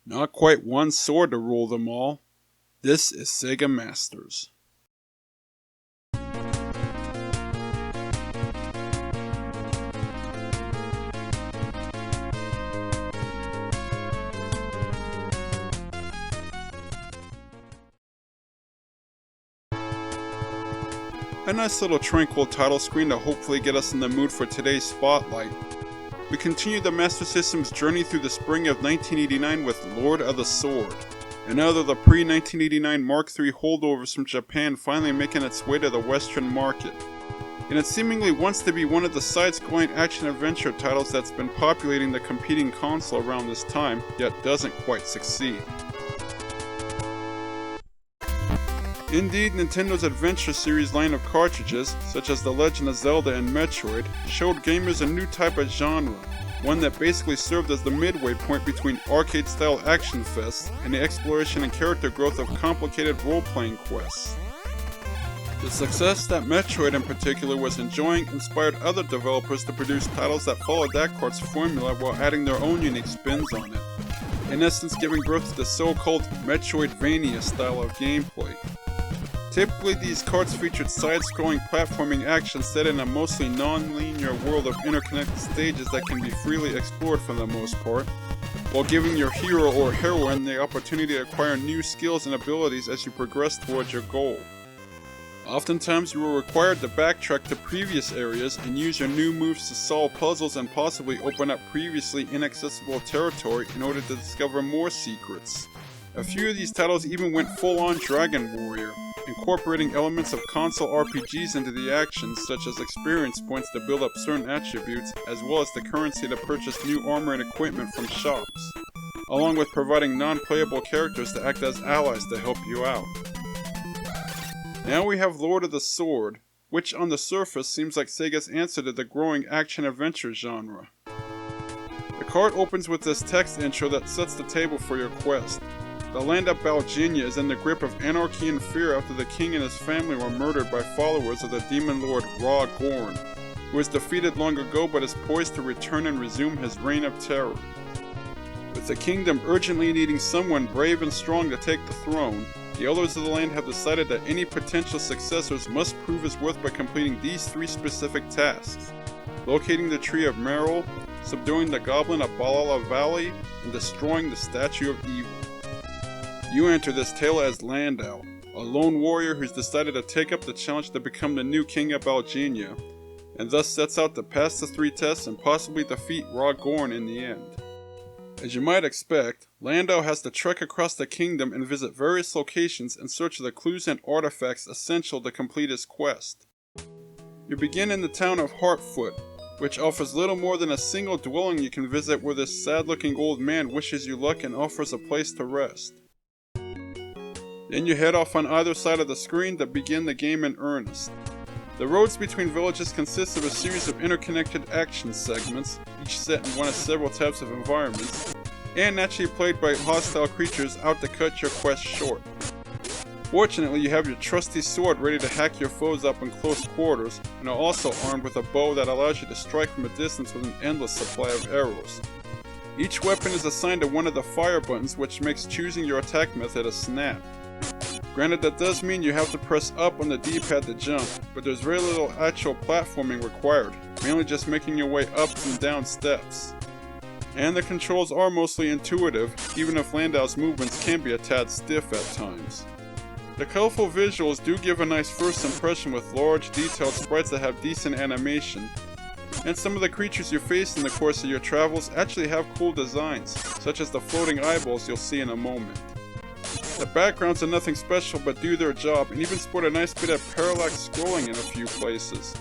Not quite one sword to rule them all. This is Sega Masters. A nice little tranquil title screen to hopefully get us in the mood for today's spotlight. We continue the Master System's journey through the spring of 1989 with Lord of the Sword, another of the pre-1989 Mark III holdovers from Japan finally making its way to the Western market. And it seemingly wants to be one of the side-scrolling action-adventure titles that's been populating the competing console around this time, yet doesn't quite succeed. Indeed, Nintendo's Adventure Series line of cartridges, such as The Legend of Zelda and Metroid, showed gamers a new type of genre, one that basically served as the midway point between arcade-style action fests and the exploration and character growth of complicated role-playing quests. The success that Metroid in particular was enjoying inspired other developers to produce titles that followed that cart's formula while adding their own unique spins on it, in essence giving birth to the so-called Metroid-vania style of gameplay. Typically, these carts featured side-scrolling platforming action set in a mostly non-linear world of interconnected stages that can be freely explored for the most part, while giving your hero or heroine the opportunity to acquire new skills and abilities as you progress towards your goal. Oftentimes, you were required to backtrack to previous areas and use your new moves to solve puzzles and possibly open up previously inaccessible territory in order to discover more secrets. A few of these titles even went full-on Dragon Warrior, incorporating elements of console RPGs into the actions such as experience points to build up certain attributes as well as the currency to purchase new armor and equipment from shops, along with providing non-playable characters to act as allies to help you out. Now we have Lord of the Sword, which on the surface seems like Sega's answer to the growing action-adventure genre. The card opens with this text intro that sets the table for your quest. The land of Balginia is in the grip of anarchy and fear after the king and his family were murdered by followers of the demon lord Ra Gorn, who was defeated long ago but is poised to return and resume his reign of terror. With the kingdom urgently needing someone brave and strong to take the throne, the elders of the land have decided that any potential successors must prove his worth by completing these three specific tasks: locating the Tree of Merrill, subduing the Goblin of Balala Valley, and destroying the Statue of Evil. You enter this tale as Landau, a lone warrior who's decided to take up the challenge to become the new king of Balginia, and thus sets out to pass the three tests and possibly defeat Ra Gorn in the end. As you might expect, Landau has to trek across the kingdom and visit various locations in search of the clues and artifacts essential to complete his quest. You begin in the town of Hartfoot, which offers little more than a single dwelling you can visit where this sad-looking old man wishes you luck and offers a place to rest. Then you head off on either side of the screen to begin the game in earnest. The roads between villages consist of a series of interconnected action segments, each set in one of several types of environments, and naturally played by hostile creatures out to cut your quest short. Fortunately, you have your trusty sword ready to hack your foes up in close quarters, and are also armed with a bow that allows you to strike from a distance with an endless supply of arrows. Each weapon is assigned to one of the fire buttons, which makes choosing your attack method a snap. Granted, that does mean you have to press up on the D-pad to jump, but there's very little actual platforming required, mainly just making your way up and down steps. And the controls are mostly intuitive, even if Landau's movements can be a tad stiff at times. The colorful visuals do give a nice first impression with large, detailed sprites that have decent animation, and some of the creatures you face in the course of your travels actually have cool designs, such as the floating eyeballs you'll see in a moment. The backgrounds are nothing special but do their job and even sport a nice bit of parallax scrolling in a few places.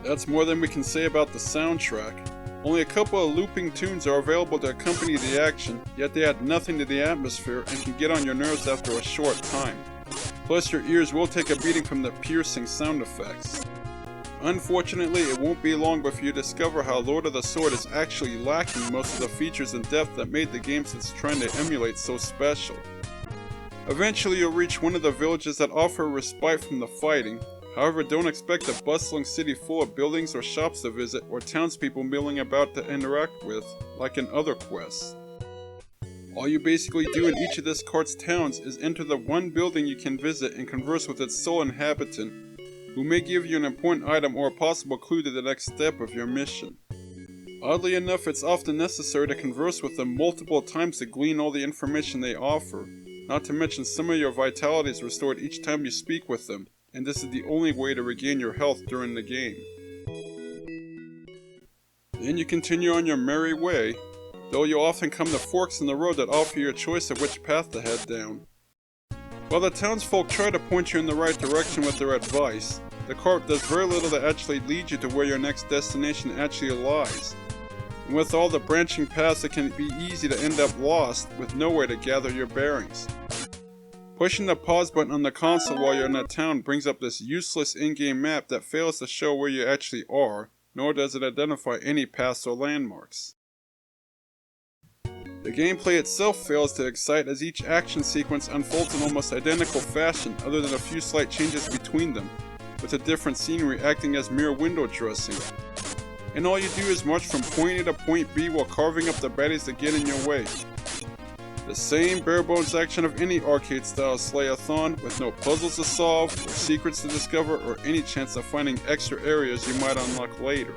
That's more than we can say about the soundtrack. Only a couple of looping tunes are available to accompany the action, yet they add nothing to the atmosphere and can get on your nerves after a short time. Plus your ears will take a beating from the piercing sound effects. Unfortunately, it won't be long before you discover how Lord of the Sword is actually lacking most of the features and depth that made the games it's trying to emulate so special. Eventually you'll reach one of the villages that offer a respite from the fighting, however don't expect a bustling city full of buildings or shops to visit or townspeople milling about to interact with, like in other quests. All you basically do in each of this cart's towns is enter the one building you can visit and converse with its sole inhabitant, who may give you an important item or a possible clue to the next step of your mission. Oddly enough, it's often necessary to converse with them multiple times to glean all the information they offer, not to mention some of your vitality is restored each time you speak with them, and this is the only way to regain your health during the game. Then you continue on your merry way, though you'll often come to forks in the road that offer you a choice of which path to head down. While the townsfolk try to point you in the right direction with their advice, the cart does very little to actually lead you to where your next destination actually lies. And with all the branching paths, it can be easy to end up lost with nowhere to gather your bearings. Pushing the pause button on the console while you're in a town brings up this useless in-game map that fails to show where you actually are, nor does it identify any paths or landmarks. The gameplay itself fails to excite as each action sequence unfolds in almost identical fashion other than a few slight changes between them, with a different scenery acting as mere window dressing. And all you do is march from point A to point B while carving up the baddies that get in your way. The same bare-bones action of any arcade-style slay-a-thon with no puzzles to solve, or secrets to discover, or any chance of finding extra areas you might unlock later.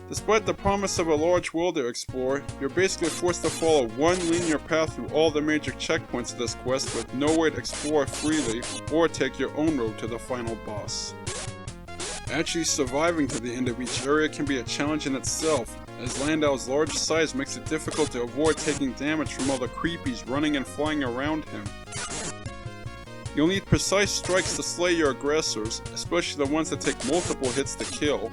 Despite the promise of a large world to explore, you're basically forced to follow one linear path through all the major checkpoints of this quest with no way to explore freely or take your own road to the final boss. Actually surviving to the end of each area can be a challenge in itself, as Landau's large size makes it difficult to avoid taking damage from all the creepies running and flying around him. You'll need precise strikes to slay your aggressors, especially the ones that take multiple hits to kill.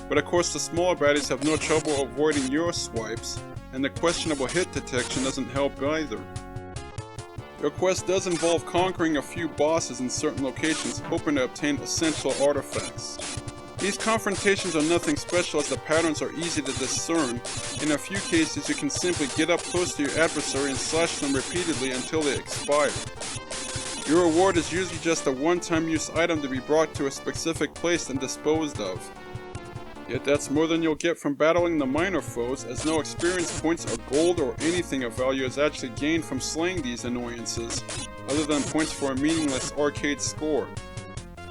But of course the smaller baddies have no trouble avoiding your swipes, and the questionable hit detection doesn't help either. Your quest does involve conquering a few bosses in certain locations, hoping to obtain essential artifacts. These confrontations are nothing special as the patterns are easy to discern. In a few cases you can simply get up close to your adversary and slash them repeatedly until they expire. Your reward is usually just a one-time use item to be brought to a specific place and disposed of. Yet that's more than you'll get from battling the minor foes, as no experience points or gold or anything of value is actually gained from slaying these annoyances, other than points for a meaningless arcade score.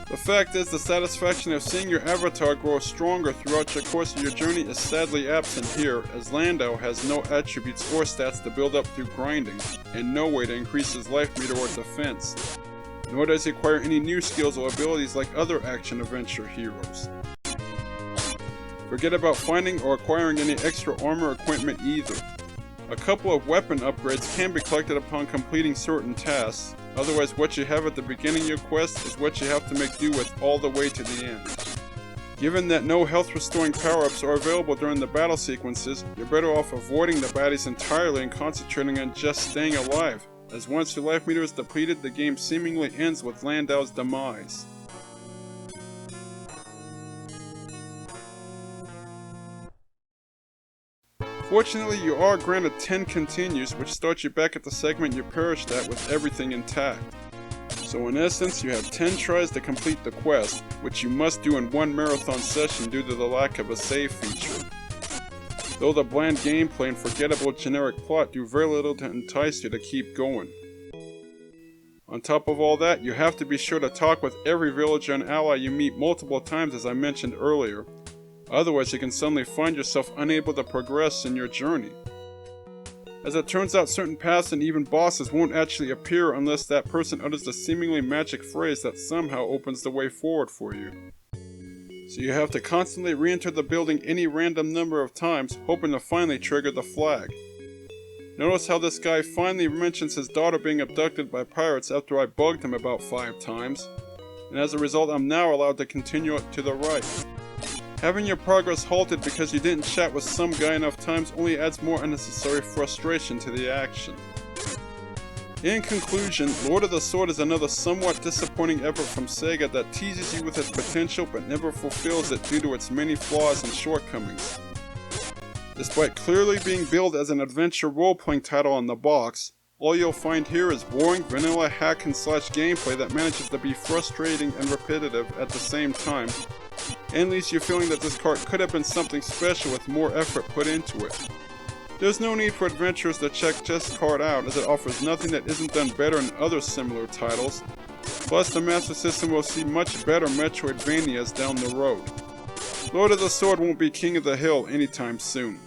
The fact is, the satisfaction of seeing your avatar grow stronger throughout the course of your journey is sadly absent here, as Landau has no attributes or stats to build up through grinding, and no way to increase his life meter or defense. Nor does he acquire any new skills or abilities like other action-adventure heroes. Forget about finding or acquiring any extra armor equipment either. A couple of weapon upgrades can be collected upon completing certain tasks, otherwise what you have at the beginning of your quest is what you have to make do with all the way to the end. Given that no health restoring power-ups are available during the battle sequences, you're better off avoiding the baddies entirely and concentrating on just staying alive, as once your life meter is depleted, the game seemingly ends with Landau's demise. Fortunately, you are granted 10 continues, which starts you back at the segment you perished at with everything intact. So in essence, you have 10 tries to complete the quest, which you must do in one marathon session due to the lack of a save feature. Though the bland gameplay and forgettable generic plot do very little to entice you to keep going. On top of all that, you have to be sure to talk with every villager and ally you meet multiple times, as I mentioned earlier. Otherwise, you can suddenly find yourself unable to progress in your journey. As it turns out, certain paths and even bosses won't actually appear unless that person utters the seemingly magic phrase that somehow opens the way forward for you. So you have to constantly re-enter the building any random number of times, hoping to finally trigger the flag. Notice how this guy finally mentions his daughter being abducted by pirates after I bugged him about 5 times, and as a result I'm now allowed to continue to the right. Having your progress halted because you didn't chat with some guy enough times only adds more unnecessary frustration to the action. In conclusion, Lord of the Sword is another somewhat disappointing effort from Sega that teases you with its potential but never fulfills it due to its many flaws and shortcomings. Despite clearly being billed as an adventure role-playing title on the box, all you'll find here is boring vanilla hack and slash gameplay that manages to be frustrating and repetitive at the same time, and leaves you feeling that this cart could have been something special with more effort put into it. There's no need for adventurers to check this card out, as it offers nothing that isn't done better in other similar titles. Plus, the Master System will see much better Metroid-vanias down the road. Lord of the Sword won't be King of the Hill anytime soon.